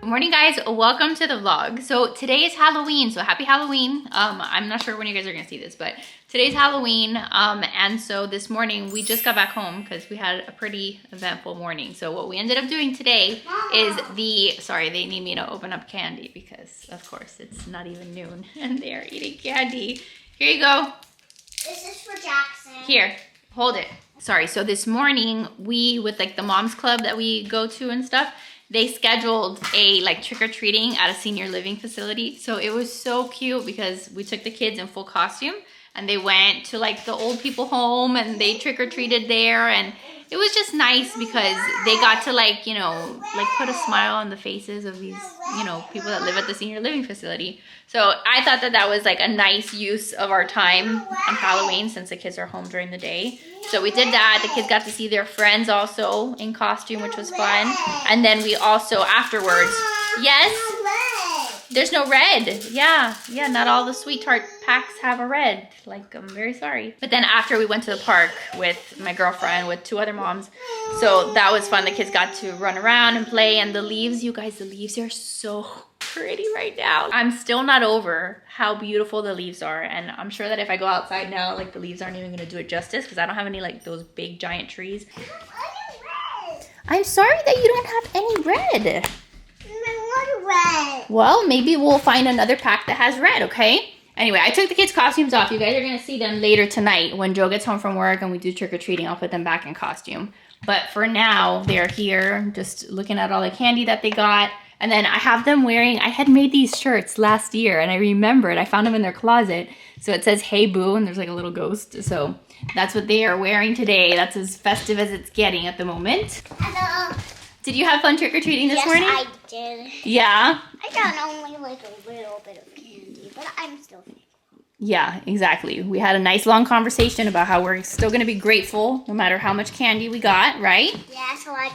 Morning guys, welcome to the vlog. So today is Halloween, so happy Halloween. I'm not sure when you guys are gonna see this, but today's Halloween. And so this morning we just got back home because we had a pretty eventful morning. So what we ended up doing today is sorry, they need me to open up candy because of course it's not even noon and they're eating candy. Here you go. This is for Jackson. Here, hold it. Sorry, so this morning we, with like the moms club that we go to and stuff, they scheduled a like trick-or-treating at a senior living facility. So it was so cute because we took the kids in full costume and they went to like the old people home and they trick-or-treated there, and it was just nice because they got to like, you know, like put a smile on the faces of these, you know, people that live at the senior living facility. So I thought that that was like a nice use of our time on Halloween since the kids are home during the day. So we did that. The kids got to see their friends also in costume, which was fun. And then we also afterwards, yes? There's no red. Yeah, not all the sweet tart packs have a red. Like, I'm very sorry. But then after we went to the park with my girlfriend, with two other moms. So that was fun. The kids got to run around and play. And the leaves, you guys, the leaves are so pretty right now. I'm still not over how beautiful the leaves are. And I'm sure that if I go outside now, like the leaves aren't even gonna do it justice because I don't have any like those big giant trees. I'm sorry that you don't have any red. Red. Well, maybe we'll find another pack that has red, okay? Anyway, I took the kids' costumes off. You guys are gonna see them later tonight when Joe gets home from work and we do trick-or-treating. I'll put them back in costume. But for now, they're here just looking at all the candy that they got. And then I have them wearing, I had made these shirts last year and I remembered, I found them in their closet. So it says, "Hey Boo," and there's like a little ghost. So that's what they are wearing today. That's as festive as it's getting at the moment. Hello. Did you have fun trick-or-treating this morning? Yes, I did. Yeah? I got only like a little bit of candy, but I'm still thankful. Yeah, exactly. We had a nice long conversation about how we're still going to be grateful no matter how much candy we got, right? Yeah, so I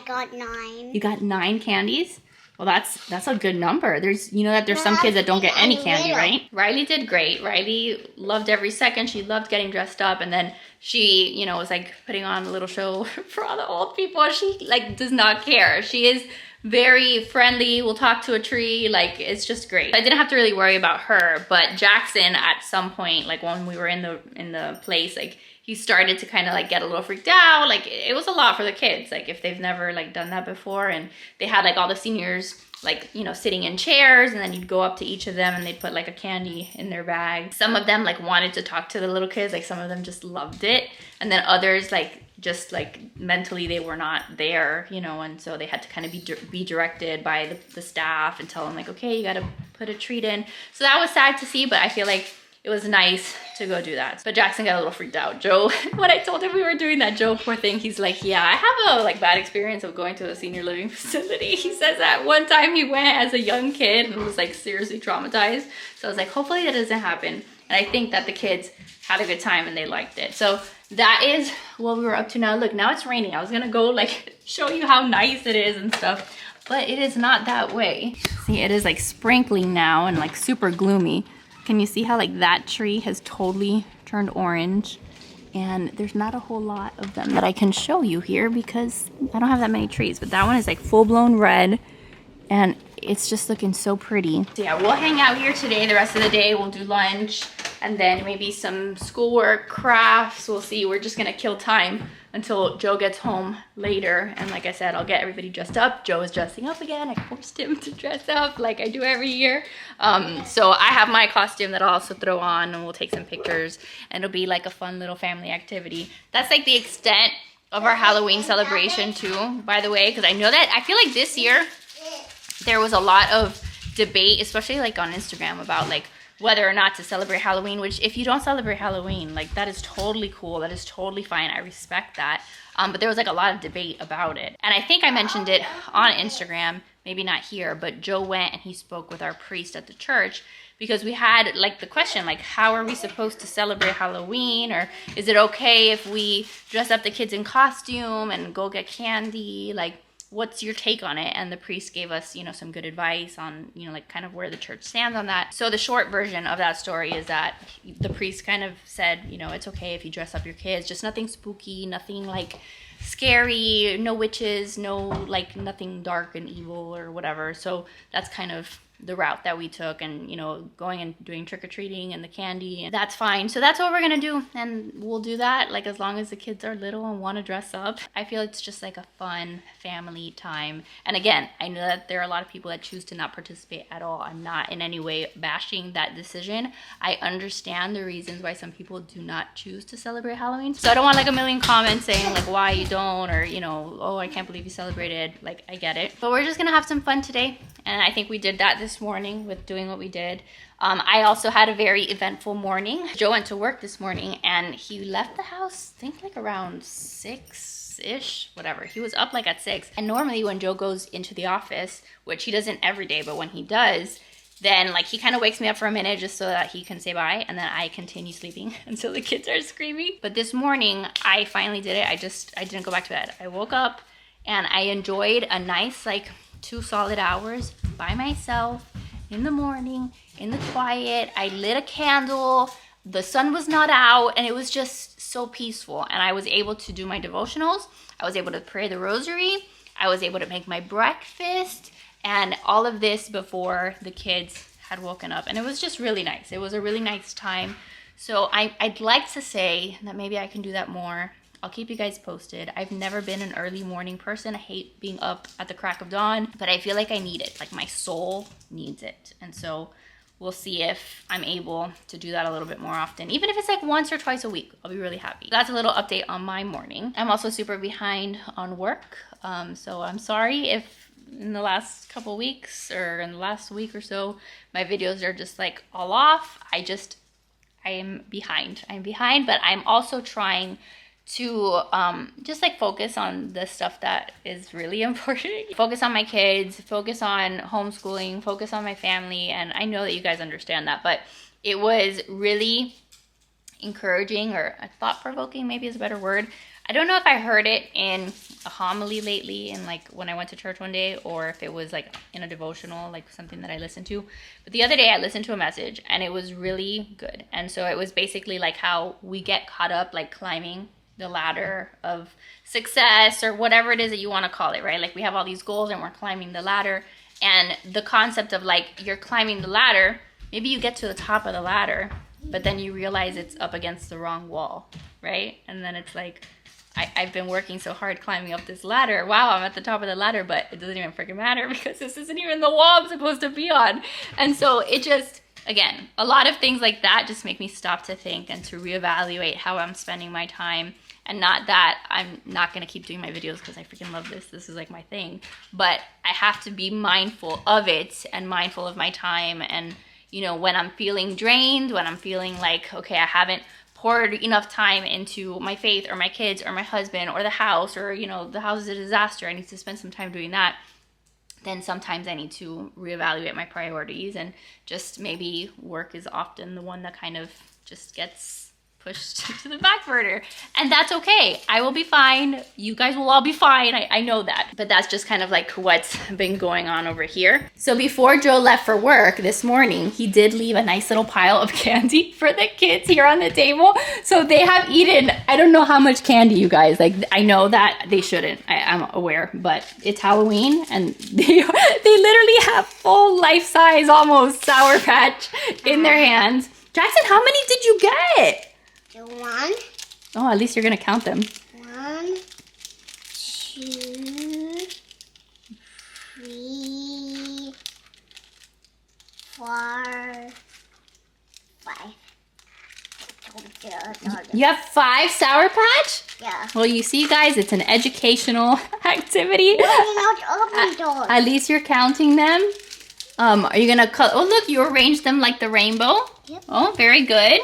got 9. You got 9 candies? Well, that's a good number. There's, you know that there's some kids that don't get any candy, right? Riley did great. Riley loved every second. She loved getting dressed up, and then she, you know, was like putting on a little show for all the old people. She like does not care. She is very friendly, will talk to a tree, like it's just great. I didn't have to really worry about her, but Jackson at some point, like when we were in the place, like he started to kind of like get a little freaked out. Like it was a lot for the kids, like if they've never like done that before, and they had like all the seniors like, you know, sitting in chairs, and then you'd go up to each of them and they'd put like a candy in their bag. Some of them like wanted to talk to the little kids, like some of them just loved it, and then others like just like mentally they were not there, you know, and so they had to kind of be directed by the staff and tell them like, okay, you gotta put a treat in. So that was sad to see, but I feel like it was nice to go do that. But Jackson got a little freaked out. Joe, when I told him we were doing that, Joe, poor thing, he's like, yeah, I have a like bad experience of going to a senior living facility. He says that one time he went as a young kid and was like seriously traumatized. So I was like, hopefully that doesn't happen. And I think that the kids had a good time and they liked it. So that is what we were up to now. Look, now it's raining. I was gonna go like show you how nice it is and stuff, but it is not that way. See, it is like sprinkling now and like super gloomy. Can you see how like that tree has totally turned orange? And there's not a whole lot of them that I can show you here because I don't have that many trees, but that one is like full-blown red and it's just looking so pretty. So yeah, we'll hang out here today. The rest of the day we'll do lunch and then maybe some schoolwork, crafts. We'll see. We're just gonna kill time until Joe gets home later. And like I said, I'll get everybody dressed up. Joe is dressing up again. I forced him to dress up like I do every year. So I have my costume that I'll also throw on and we'll take some pictures and it'll be like a fun little family activity. That's like the extent of our Halloween celebration too, by the way, because I know that I feel like this year there was a lot of debate, especially like on Instagram, about like whether or not to celebrate Halloween, which if you don't celebrate Halloween, like that is totally cool. That is totally fine. I respect that. But there was like a lot of debate about it. And I think I mentioned it on Instagram, maybe not here, but Joe went and he spoke with our priest at the church because we had like the question, like, how are we supposed to celebrate Halloween? Or is it okay if we dress up the kids in costume and go get candy? Like, what's your take on it? And the priest gave us, you know, some good advice on, you know, like kind of where the church stands on that. So the short version of that story is that the priest kind of said, you know, it's okay if you dress up your kids, just nothing spooky, nothing like scary, no witches, no like nothing dark and evil or whatever. So that's kind of the route that we took, and you know, going and doing trick-or-treating and the candy, and that's fine. So that's what we're gonna do, and we'll do that like as long as the kids are little and want to dress up. I feel it's just like a fun family time. And again, I know that there are a lot of people that choose to not participate at all. I'm not in any way bashing that decision. I understand the reasons why some people do not choose to celebrate Halloween, so I don't want like a million comments saying like why you don't, or you know, oh, I can't believe you celebrated. Like, I get it, but we're just gonna have some fun today, and I think we did that this morning with doing what we did. I also had a very eventful morning. Joe went to work this morning and he left the house, I think like around 6-ish, whatever. He was up like at 6. And normally when Joe goes into the office, which he doesn't every day, but when he does, then like he kind of wakes me up for a minute just so that he can say bye, and then I continue sleeping until the kids are screaming. But this morning I finally did it. I didn't go back to bed. I woke up and I enjoyed a nice like 2 solid hours by myself in the morning, in the quiet. I lit a candle, the sun was not out, and it was just so peaceful. And I was able to do my devotionals. I was able to pray the rosary. I was able to make my breakfast, and all of this before the kids had woken up. And it was just really nice. It was a really nice time. So I'd like to say that maybe I can do that more. I'll keep you guys posted. I've never been an early morning person. I hate being up at the crack of dawn, but I feel like I need it. Like my soul needs it. And so we'll see if I'm able to do that a little bit more often. Even if it's like once or twice a week, I'll be really happy. That's a little update on my morning. I'm also super behind on work. So I'm sorry if in the last couple weeks or in the last week or so, my videos are just like all off. I am behind. I'm behind, but I'm also trying to just like focus on the stuff that is really important. Focus on my kids, focus on homeschooling, focus on my family. And I know that you guys understand that, but it was really encouraging, or thought-provoking maybe is a better word. I don't know if I heard it in a homily lately, in like when I went to church one day, or if it was like in a devotional, like something that I listened to. But the other day I listened to a message and it was really good. And so it was basically like how we get caught up like climbing the ladder of success, or whatever it is that you want to call it, right? Like we have all these goals and we're climbing the ladder, and the concept of like you're climbing the ladder, maybe you get to the top of the ladder, but then you realize it's up against the wrong wall, right? And then it's like, I've been working so hard climbing up this ladder. Wow, I'm at the top of the ladder, but it doesn't even freaking matter because this isn't even the wall I'm supposed to be on. And so it just, again, a lot of things like that just make me stop to think and to reevaluate how I'm spending my time. And not that I'm not going to keep doing my videos because I freaking love this. This is like my thing. But I have to be mindful of it and mindful of my time. And, you know, when I'm feeling drained, when I'm feeling like, okay, I haven't poured enough time into my faith or my kids or my husband or the house, or, you know, the house is a disaster, I need to spend some time doing that, then sometimes I need to reevaluate my priorities, and just maybe work is often the one that kind of just gets pushed to the back burner. And that's okay. I will be fine. You guys will all be fine. I know that. But that's just kind of like what's been going on over here. So before Joe left for work this morning, he did leave a nice little pile of candy for the kids here on the table. So they have eaten, I don't know how much candy, you guys. Like, I know that they shouldn't. I'm aware, but it's Halloween and they literally have full life-size, almost Sour Patch in their hands. Jackson, how many did you get? 1. Oh, at least you're gonna count them. 1, 2, 3, 4, 5. You have 5 Sour Patch? Yeah. Well, you see, guys, it's an educational activity. At least you're counting them. Are you gonna cut? Oh, look, you arranged them like the rainbow. Yep. Oh, very good.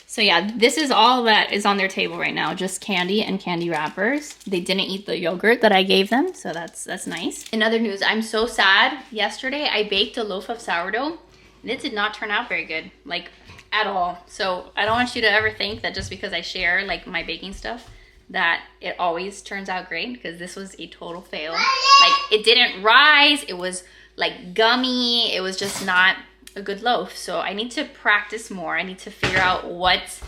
So yeah, this is all that is on their table right now, just candy and candy wrappers. They didn't eat the yogurt that I gave them, so that's nice. In other news, I'm so sad. Yesterday, I baked a loaf of sourdough, and it did not turn out very good, like at all. So I don't want you to ever think that just because I share like my baking stuff, that it always turns out great, because this was a total fail. Like, it didn't rise, it was like gummy, it was just not a good loaf. So I need to practice more. I need to figure out what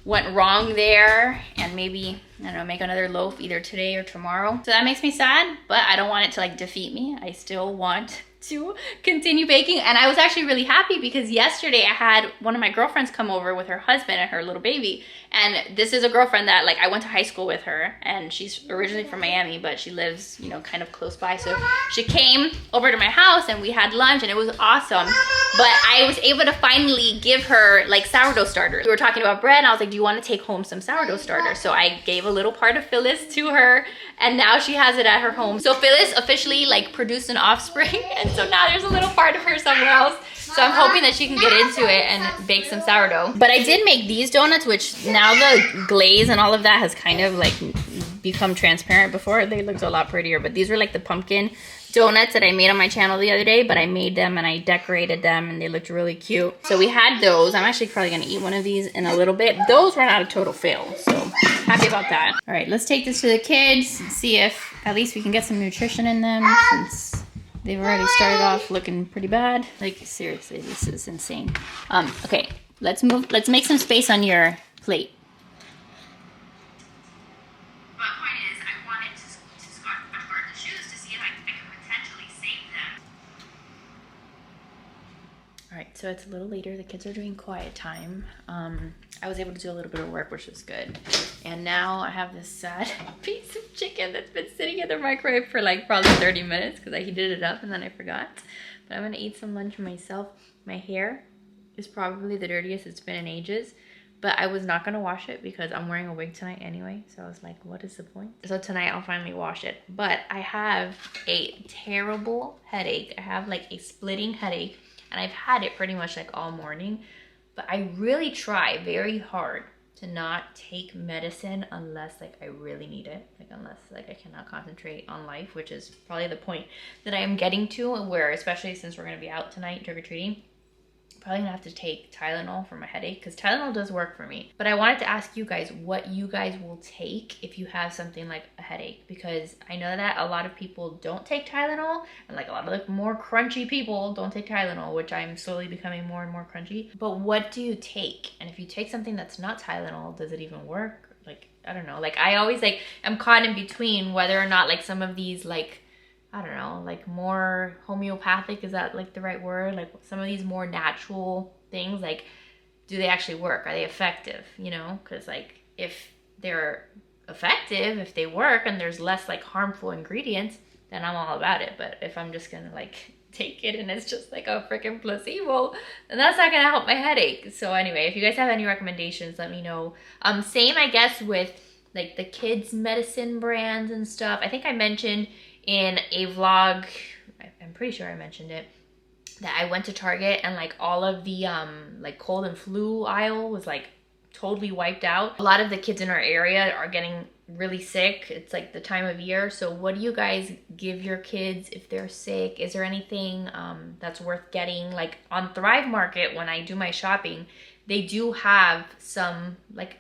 went wrong there, and maybe, I don't know, make another loaf either today or tomorrow. So that makes me sad, but I don't want it to like defeat me. I still want to continue baking. And I was actually really happy because yesterday I had one of my girlfriends come over with her husband and her little baby. And this is a girlfriend that like I went to high school with her, and she's originally from Miami, but she lives, you know, kind of close by. So she came over to my house and we had lunch, and it was awesome. But I was able to finally give her like sourdough starters. We were talking about bread, and I was like, do you want to take home some sourdough starters? So I gave a little part of Phyllis to her, and now she has it at her home. So Phyllis officially like produced an offspring, and so now there's a little part of her somewhere else. So I'm hoping that she can get into it and bake some sourdough. But I did make these donuts, which now the glaze and all of that has kind of like become transparent. Before they looked a lot prettier, but these were like the pumpkin donuts that I made on my channel the other day, but I made them and I decorated them and they looked really cute. So we had those. I'm actually probably gonna eat one of these in a little bit. Those were not a total fail, so happy about that. All right, let's take this to the kids and see if at least we can get some nutrition in them, since they've already started off looking pretty bad. Like seriously, this is insane. Okay, let's make some space on your plate. All right, so it's a little later. The kids are doing quiet time. I was able to do a little bit of work, which was good. And now I have this sad piece of chicken that's been sitting in the microwave for like probably 30 minutes because I heated it up and then I forgot. But I'm gonna eat some lunch for myself. My hair is probably the dirtiest it's been in ages, but I was not gonna wash it because I'm wearing a wig tonight anyway. So I was like, what is the point? So tonight I'll finally wash it. But I have a terrible headache. I have like a splitting headache, and I've had it pretty much like all morning, but I really try very hard to not take medicine unless like I really need it, like unless like I cannot concentrate on life, which is probably the point that I am getting to, where especially since we're gonna be out tonight trick-or-treating, probably gonna have to take Tylenol for my headache, because Tylenol does work for me. But I wanted to ask you guys what you guys will take if you have something like a headache, because I know that a lot of people don't take Tylenol, and like a lot of like more crunchy people don't take Tylenol, which I'm slowly becoming more and more crunchy. But what do you take? And if you take something that's not Tylenol, does it even work? Like, I don't know. Like I always like, I'm caught in between whether or not like some of these like, I don't know, like more homeopathic, is that like the right word? Like some of these more natural things, like do they actually work? Are they effective? You know, because like if they're effective, if they work and there's less like harmful ingredients, then I'm all about it. But if I'm just gonna like take it and it's just like a freaking placebo, then that's not gonna help my headache. So anyway, if you guys have any recommendations, let me know. Same I guess with like the kids medicine brands and stuff. I think I mentioned in a vlog, I'm pretty sure I mentioned it, that I went to Target and like all of the like cold and flu aisle was like totally wiped out. A lot of the kids in our area are getting really sick. It's like the time of year. So what do you guys give your kids if they're sick? Is there anything that's worth getting? Like on Thrive Market, when I do my shopping, they do have some like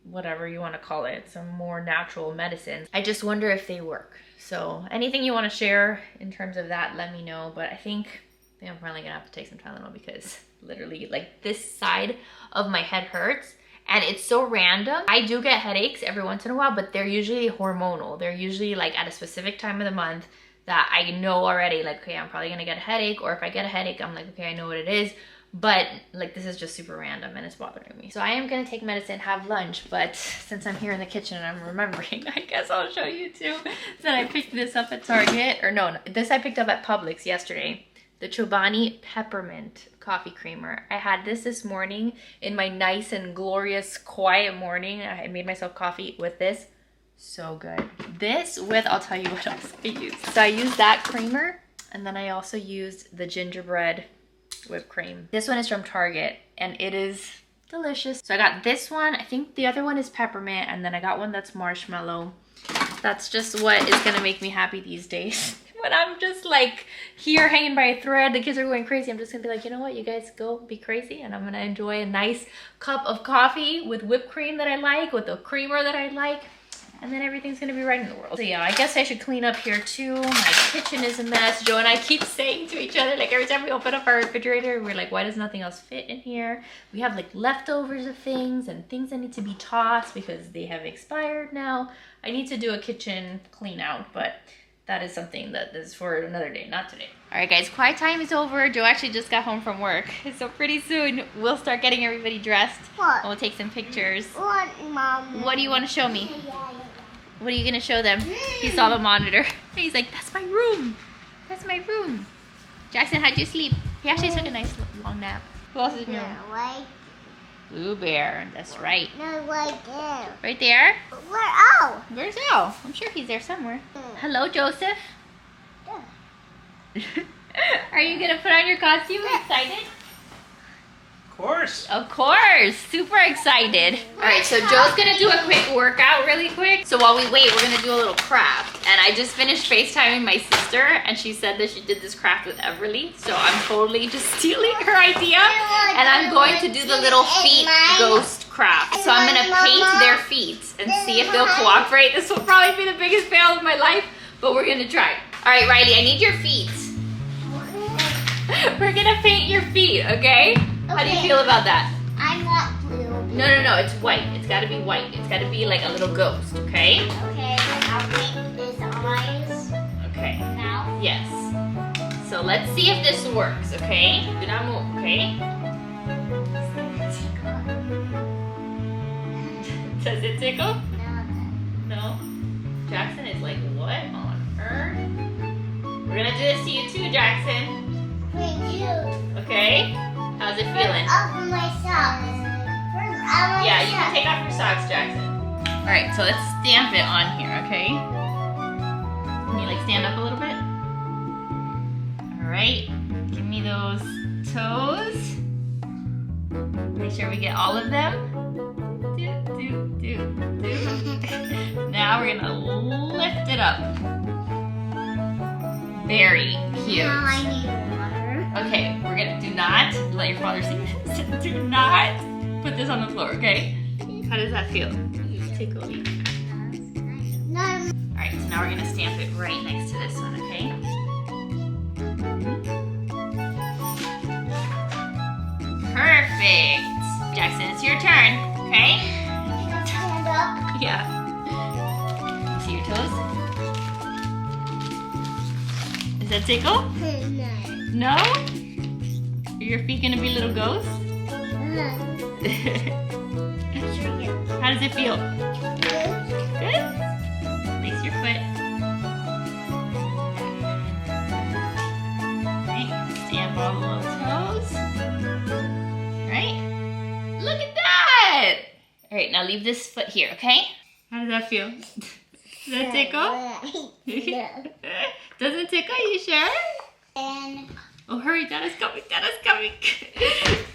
whatever you want to call it, some more natural medicines. I just wonder if they work. So anything you want to share in terms of that, let me know. But I think I'm probably gonna have to take some Tylenol, because literally like this side of my head hurts, and it's so random. I do get headaches every once in a while, but they're usually hormonal. They're usually like at a specific time of the month that I know already, like, okay, I'm probably gonna get a headache, or if I get a headache, I'm like, okay, I know what it is. But like this is just super random and it's bothering me. So I am gonna take medicine, have lunch, but since I'm here in the kitchen and I'm remembering, I guess I'll show you too. So I picked this up at Target, or no, this I picked up at Publix yesterday. The Chobani Peppermint Coffee Creamer. I had this morning in my nice and glorious quiet morning. I made myself coffee with this. So good. This with, I'll tell you what else I used. So I used that creamer, and then I also used the gingerbread whipped cream. This one is from Target and it is delicious. So I got this one. I think the other one is peppermint, and then I got one that's marshmallow. That's just what is gonna make me happy these days. When I'm just like here hanging by a thread, the kids are going crazy, I'm just gonna be like, you know what, you guys go be crazy, and I'm gonna enjoy a nice cup of coffee with whipped cream that I like, with a creamer that I like, and then everything's gonna be right in the world. So yeah, I guess I should clean up here too. My kitchen is a mess. Joe and I keep saying to each other, like every time we open up our refrigerator, we're like, why does nothing else fit in here? We have like leftovers of things and things that need to be tossed because they have expired now. I need to do a kitchen clean out, but that is something that is for another day, not today. All right, guys, quiet time is over. Joe actually just got home from work. So pretty soon, we'll start getting everybody dressed. What? And we'll take some pictures. What, Mom? What do you want to show me? What are you going to show them? He saw the monitor. He's like, that's my room. That's my room. Jackson, how'd you sleep? He actually took a nice long nap. Who else is in your room? Right. Blue Bear. That's right. No, right there. Right there? Where? Oh. Where's Al? I'm sure he's there somewhere. Hello, Joseph. Are you gonna put on your costume? Excited? Of course. Of course. Super excited. Alright, so Joe's gonna do a quick workout really quick. So while we wait, we're gonna do a little craft. And I just finished FaceTiming my sister and she said that she did this craft with Everly. So I'm totally just stealing her idea. And I'm going to do the little feet ghost craft. So I'm gonna paint their feet and see if they'll cooperate. This will probably be the biggest fail of my life, but we're gonna try. Alright, Riley, I need your feet. We're gonna paint your feet, okay? How do you feel about that? I want blue. No, it's white. It's gotta be white. It's gotta be like a little ghost, okay? Okay, I'll paint his eyes. Okay. Now? Yes. So let's see if this works, okay? Do not move, okay? Does it tickle? No? Jackson is like, what on earth? We're gonna do this to you too, Jackson. Thank you. Okay? How's it feeling? Off my socks. Yeah, you can take off your socks, Jackson. Alright, so let's stamp it on here, okay? Can you like stand up a little bit? Alright, give me those toes. Make sure we get all of them. Do. Now we're gonna lift it up. Very cute. Now I need water. Okay, we're gonna do not let your father see this. Do not put this on the floor, okay? How does that feel? Tickle me. No. Alright, so now we're gonna stamp it right next to this one, okay? Perfect! Jackson, it's your turn, okay? Stand up. Yeah. See your toes? Does that tickle? No. No? Are your feet gonna be little ghosts? How does it feel? Good? Place your foot. Right, stamp all the little toes. Right? Look at that! Alright, now leave this foot here, okay? How does that feel? Does that tickle? Does it tickle? You sure? And Oh, hurry, Dada's coming, Dada's coming.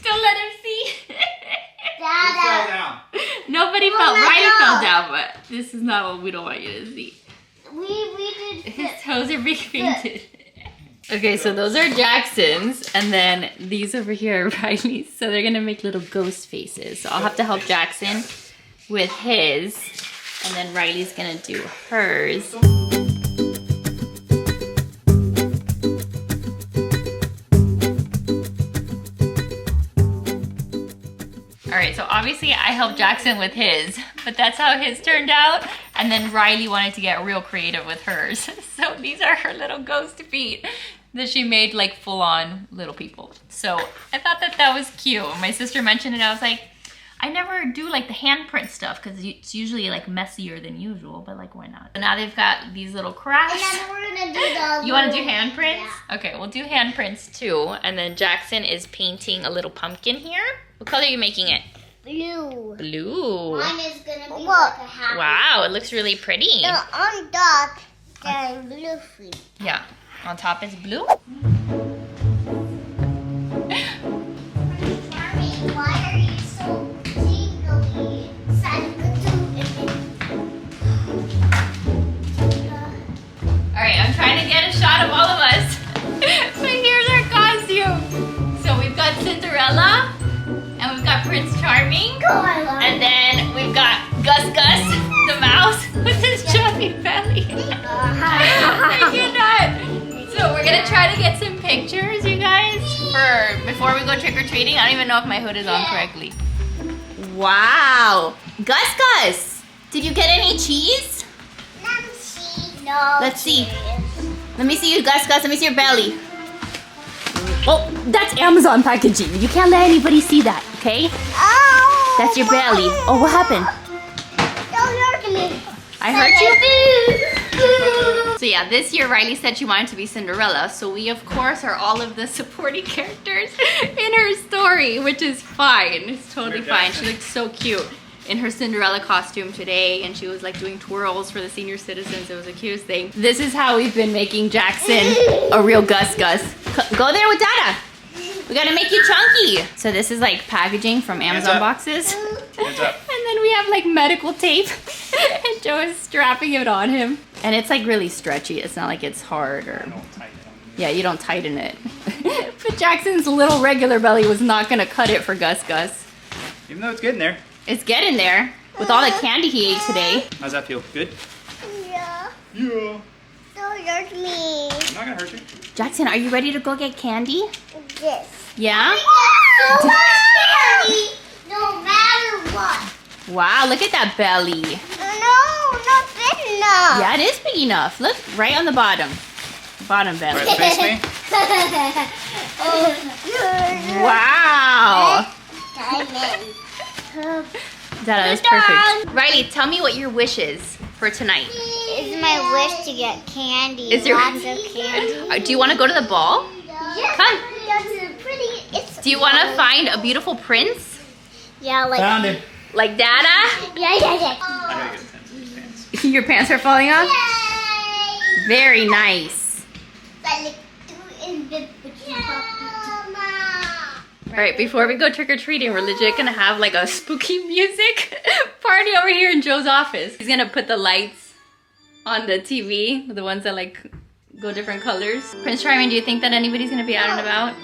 Don't let him see. Who fell down? Nobody fell, Riley fell down, but this is not what we don't want you to see. we did His toes are being painted. Okay, so those are Jackson's, and then these over here are Riley's. So they're gonna make little ghost faces. So I'll have to help Jackson with his, and then Riley's gonna do hers. Alright, so obviously I helped Jackson with his, but that's how his turned out. And then Riley wanted to get real creative with hers. So these are her little ghost feet that she made like full-on little people. So I thought that that was cute. When my sister mentioned it, I was like, I never do like the handprint stuff because it's usually like messier than usual, but like why not? So now they've got these little crafts. And then we're gonna do the You want to do handprints? Yeah. Okay, we'll do handprints too. And then Jackson is painting a little pumpkin here. What color are you making it? Blue. Blue. Mine is gonna be like a happy. Wow, it looks really pretty. No, on top, there's blue feet. Yeah, on top is blue. Charming, why are you so tingly? Alright, I'm trying to get a shot of all of us. But here's our costume. So we've got Cinderella, and we've got Prince Charming, KAYLA. and then we've got Gus Gus, the mouse, with trick-or-treating? I don't even know if my hood is on correctly. Wow. Gus Gus, did you get any cheese? No. Let's see. Let me see you, Gus Gus. Let me see your belly. Oh, that's Amazon packaging. You can't let anybody see that, okay? Oh, That's your belly. Oh, what happened? Don't hurt me. I hurt you? So yeah, this year Riley said she wanted to be Cinderella. So we, of course, are all of the supporting characters in her story, which is fine. It's totally fine. She looked so cute in her Cinderella costume today, and she was like doing twirls for the senior citizens. It was the cutest thing. This is how we've been making Jackson a real Gus Gus. Go there with Dada. We gotta make you chunky. So this is like packaging from Amazon boxes. Hands up. And then we have like medical tape and Joe is strapping it on him. And it's like really stretchy. It's not like it's hard or... Yeah, you don't tighten it. But Jackson's little regular belly was not gonna cut it for Gus Gus. Even though it's getting there. It's getting there with all the candy he ate today. How's that feel? Good? Yeah. Yeah. Don't hurt me. I'm not gonna hurt you. Jackson, are you ready to go get candy? Yes. Yeah? So much candy, no matter what. Wow, look at that belly. No, not big enough. Yeah, it is big enough. Look, right on the bottom. Bottom belly. Alright, face me. Wow. Diamond. That is perfect. Riley, tell me what your wish is for tonight. It's my wish to get candy. Is your- Lots of candy. Do you want to go to the ball? Yeah. Come. That's a pretty. It's Do you want to find a beautiful prince? Yeah, like. Found him. Like Dada? Yeah. I gotta get a pants. Your pants are falling off? Yay! Very nice. Alright, before we go trick-or-treating, we're legit gonna have like a spooky music party over here in Joe's office. He's gonna put the lights on the TV, the ones that like go different colors. Prince Charming, do you think that anybody's gonna be out and about?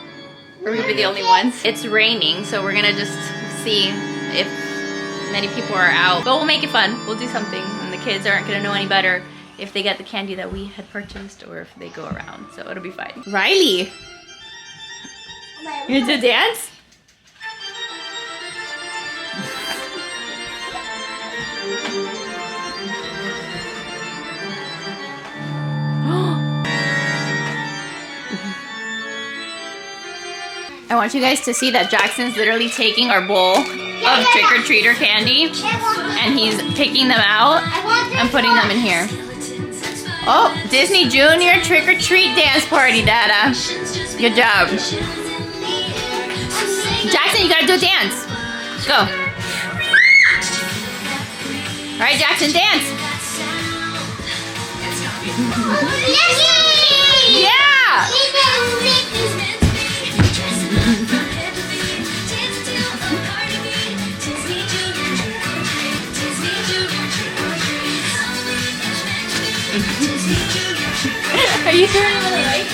Or we'll be the only ones? It's raining, so we're gonna just see if many people are out. But we'll make it fun. We'll do something, and the kids aren't gonna know any better if they get the candy that we had purchased or if they go around. So it'll be fine. Riley, you gonna dance? I want you guys to see that Jackson's literally taking our bowl of trick-or-treater candy and he's picking them out and putting them in here. Oh, Disney Junior trick-or-treat dance party, Dada. Good job. Jackson, you gotta do a dance. Go. All right, Jackson, dance. Yeah. Are you turning on the light?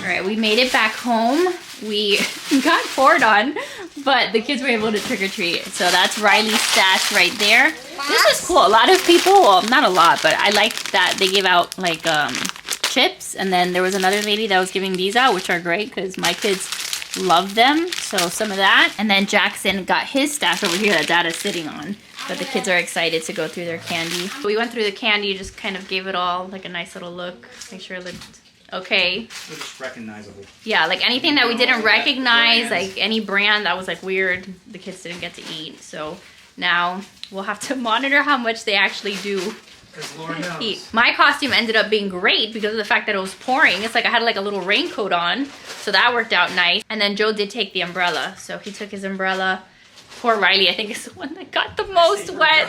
Alright, we made it back home. We got poured on, but the kids were able to trick-or-treat. So that's Riley's stash right there. This is cool. A lot of people, well, not a lot, but I like that they give out like chips. And then there was another lady that was giving these out, which are great because my kids love them. So some of that. And then Jackson got his stash over here that Dada's sitting on. But the kids are excited to go through their candy. We went through the candy, just kind of gave it all like a nice little look. Make sure it looked okay. They're just recognizable. Yeah, like anything that we didn't recognize, like any brand that was like weird, the kids didn't get to eat. So now we'll have to monitor how much they actually do Because Lord knows. eat. My costume ended up being great because of the fact that it was pouring. It's like I had like a little raincoat on, so that worked out nice. And then Joe did take the umbrella. So he took his umbrella. Poor Riley, I think, is the one that got the most wet.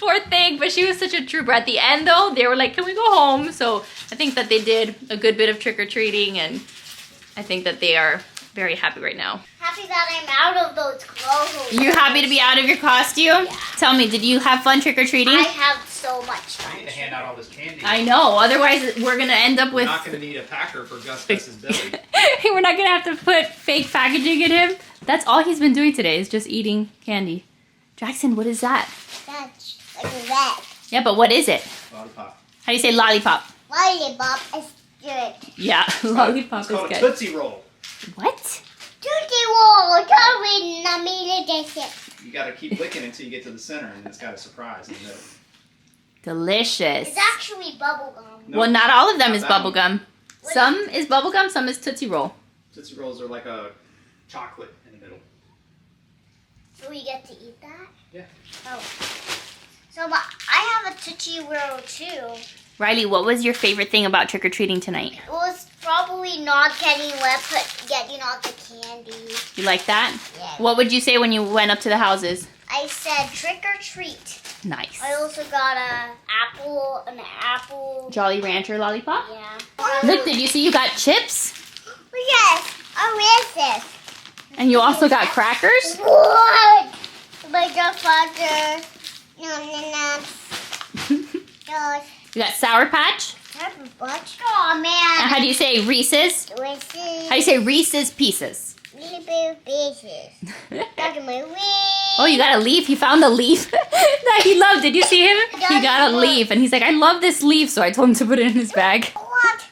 Poor thing, but she was such a trooper. At the end, though, they were like, can we go home? So I think that they did a good bit of trick-or-treating, and I think that they are very happy right now. Happy that I'm out of those clothes. You happy to be out of your costume? Yeah. Tell me, did you have fun trick-or-treating? I have so much I fun. need to hand out all this candy. I know, otherwise we're going to end up We're with... not going to need a packer for Gus Gus's belly. We're not going to have to put fake packaging in him. That's all he's been doing today is just eating candy. Jackson, what is that? That's like that. Yeah, but what is it? Lollipop. How do you say lollipop? Lollipop is good. Yeah, lollipop It's is called a good. Tootsie Roll. What? Tootsie Roll. Totally not me to You gotta keep licking until you get to the center, and it's got a surprise in the middle. Delicious. It's actually bubblegum. No, Well, not all of them not is that one. bubblegum. Some is bubblegum, some is Tootsie Roll. Tootsie Rolls are like a chocolate in the middle. Do we get to eat that? Yeah. Oh. So, but I have a Tootsie Roll too. Riley, what was your favorite thing about trick-or-treating tonight? It was probably not getting wet, but getting all the candy. You like that? Yeah. What would you say when you went up to the houses? I said trick or treat. Nice. I also got an apple. Jolly Rancher lollipop? Yeah. Look, did you see you got chips? Yes. Oh, where's this? And you also got crackers? What? My godfather. No. You got Sour Patch? Oh, And man. how do you say Reese's? How do you say Reese's Pieces? Little bit of pieces. Look at my wing. Oh, you got a leaf. He found a leaf that he loved. Did you see him? He got a leaf, and he's like, I love this leaf, so I told him to put it in his bag. What?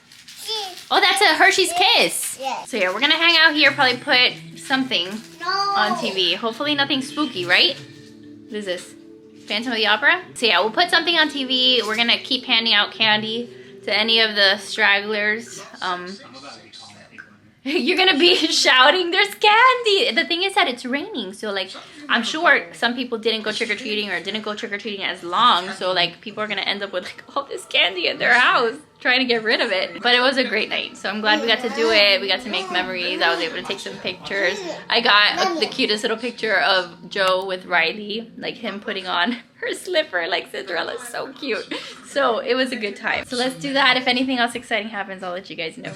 Oh, that's a Hershey's Kiss. Yes. So yeah, we're gonna hang out here, probably put something No. on TV. Hopefully nothing spooky, right? What is this? Phantom of the Opera? So yeah, we'll put something on TV. We're gonna keep handing out candy to any of the stragglers. I'm about to be calling people in here. You're gonna be shouting, there's candy! The thing is that it's raining, so like, I'm sure some people didn't go trick-or-treating or didn't go trick-or-treating as long, so like, people are gonna end up with like all this candy in their house, trying to get rid of it. But it was a great night, so I'm glad we got to do it. We got to make memories. I was able to take some pictures. I got the cutest little picture of Joe with Riley, like him putting on her slipper like Cinderella. So cute. So it was a good time. So let's do that. If anything else exciting happens, I'll let you guys know.